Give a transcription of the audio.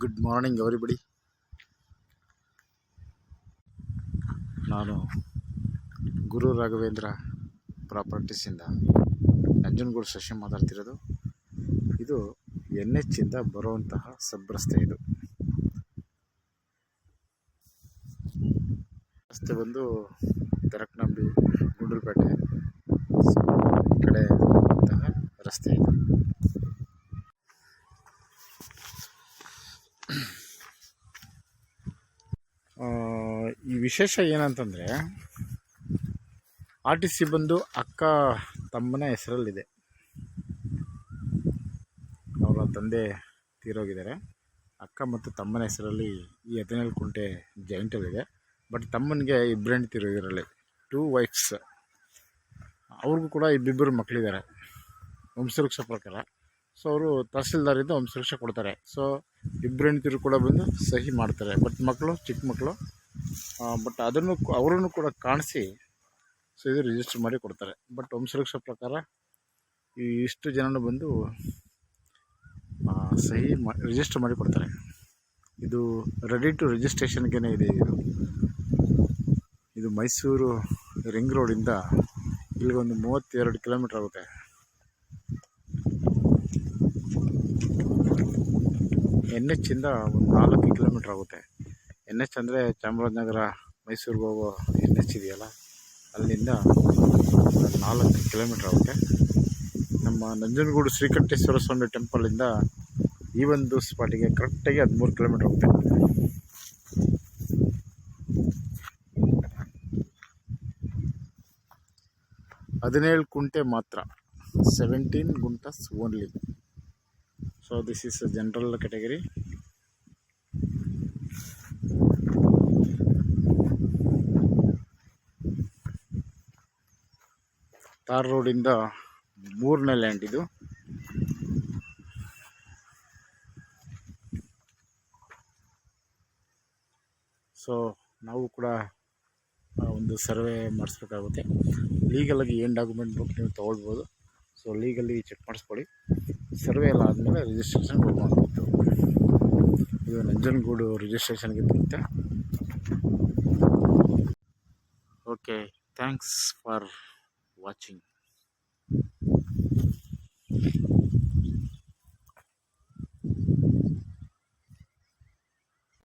Good morning everybody. ನಾನು ಗುರು ರಾಘವೇಂದ್ರ ಪ್ರಾಪರ್ಟೀಸಿಂದ ನಂಜನಗೂಡು ಶಶಿ ಮಾತಾಡ್ತಿರೋದು. ಇದು NH ಇಂದ ಬರುವಂತಹ ಸಬ್ ರಸ್ತೆ. ಇದು ರಸ್ತೆ ಬಂದು ತೆರಕನಂಬಿ ಗುಂಡ್ಲುಪೇಟೆ ಈ ಕಡೆ ಬರುವಂತಹ ರಸ್ತೆ ಇದು. ಈ ವಿಶೇಷ ಏನಂತಂದರೆ RTC ಬಂದು ಅಕ್ಕ ತಮ್ಮನ ಹೆಸರಲ್ಲಿದೆ. ಅವರ ತಂದೆ ತೀರೋಗಿದ್ದಾರೆ. ಅಕ್ಕ ಮತ್ತು ತಮ್ಮನ ಹೆಸರಲ್ಲಿ ಈ 17 ಕುಂಟೆ ಜಾಯಿಂಟಲ್ಲಿದೆ. ಬಟ್ ತಮ್ಮನಿಗೆ ಇಬ್ಬರು ಹೆಂಡ್ತಿರು ಇದರಲ್ಲಿ, 2 ವೈಫ್ಸ್. ಅವ್ರಿಗೂ ಕೂಡ ಇಬ್ಬಿಬ್ಬರು ಮಕ್ಕಳಿದ್ದಾರೆ ವಂಶವೃಕ್ಷ ಪ್ರಕಾರ. ಸೊ ಅವರು ತಹಸೀಲ್ದಾರಿಂದ ವಂಶವೃಕ್ಷ ಕೊಡ್ತಾರೆ. ಸೊ ಇಬ್ಬರು ಹೆಂಡ್ತಿರು ಕೂಡ ಬಂದು ಸಹಿ ಮಾಡ್ತಾರೆ. ಬಟ್ ಮಕ್ಕಳು ಚಿಕ್ಕ ಮಕ್ಕಳು, ಬಟ್ ಅವರನ್ನು ಕೂಡ ಕಾಣಿಸಿ ಸೊ ಇದು ರಿಜಿಸ್ಟರ್ ಮಾಡಿ ಕೊಡ್ತಾರೆ. ಬಟ್ ವಂಶವೃಕ್ಷ ಪ್ರಕಾರ ಇಷ್ಟು ಜನನು ಬಂದು ಸಹಿ ರಿಜಿಸ್ಟರ್ ಮಾಡಿ ಕೊಡ್ತಾರೆ. ಇದು ರೆಡಿ ಟು ರಿಜಿಸ್ಟ್ರೇಷನ್ಗೆ ಇದೆ. ಇದು ಮೈಸೂರು ರಿಂಗ್ ರೋಡಿಂದ ಇಲ್ಲಿಗೊಂದು 32 ಕಿಲೋಮೀಟ್ರ್ ಆಗುತ್ತೆ. NH ಇಂದ ಒಂದು 4 ಕಿಲೋಮೀಟ್ರ್ ಆಗುತ್ತೆ. NH ಅಂದರೆ ಚಾಮರಾಜನಗರ ಮೈಸೂರಿಗೆ ಹೋಗೋ NH ಇದೆಯಲ್ಲ, ಅಲ್ಲಿಂದ 4 ಕಿಲೋಮೀಟ್ರ್ ಆಗುತ್ತೆ. ನಮ್ಮ ನಂಜನಗೂಡು ಶ್ರೀಕಂಠೇಶ್ವರ ಸ್ವಾಮಿ ಟೆಂಪಲಿಂದ ಈ ಒಂದು ಸ್ಪಾಟಿಗೆ ಕರೆಕ್ಟಾಗಿ 13 ಕಿಲೋಮೀಟ್ರ್ ಆಗುತ್ತೆ. ಹದಿನೇಳು ಕುಂಟೆ ಮಾತ್ರ, 17 guntas only. So this is a general category. Tar ರೋಡಿಂದ 3ನೇ ಲ್ಯಾಂಡ್ ಇದು. ಸೊ ನಾವು ಕೂಡ ಒಂದು ಸರ್ವೆ ಮಾಡಿಸ್ಬೇಕಾಗುತ್ತೆ. ಲೀಗಲಾಗಿ ಏನು ಡಾಕ್ಯುಮೆಂಟ್ ಬೇಕು ನೀವು ತೊಗೊಳ್ಬೋದು. ಸೊ ಲೀಗಲಿ ಚೆಕ್ ಮಾಡಿಸ್ಕೊಳ್ಳಿ. ಸರ್ವೆ ಎಲ್ಲ ಆದಮೇಲೆ ರಿಜಿಸ್ಟ್ರೇಷನ್ ಮಾಡ್ಬೋದು. ಇದು ನಂಜನಗೂಡು ರಿಜಿಸ್ಟ್ರೇಷನ್ಗೆ ಬರುತ್ತೆ. Okay, thanks for watching.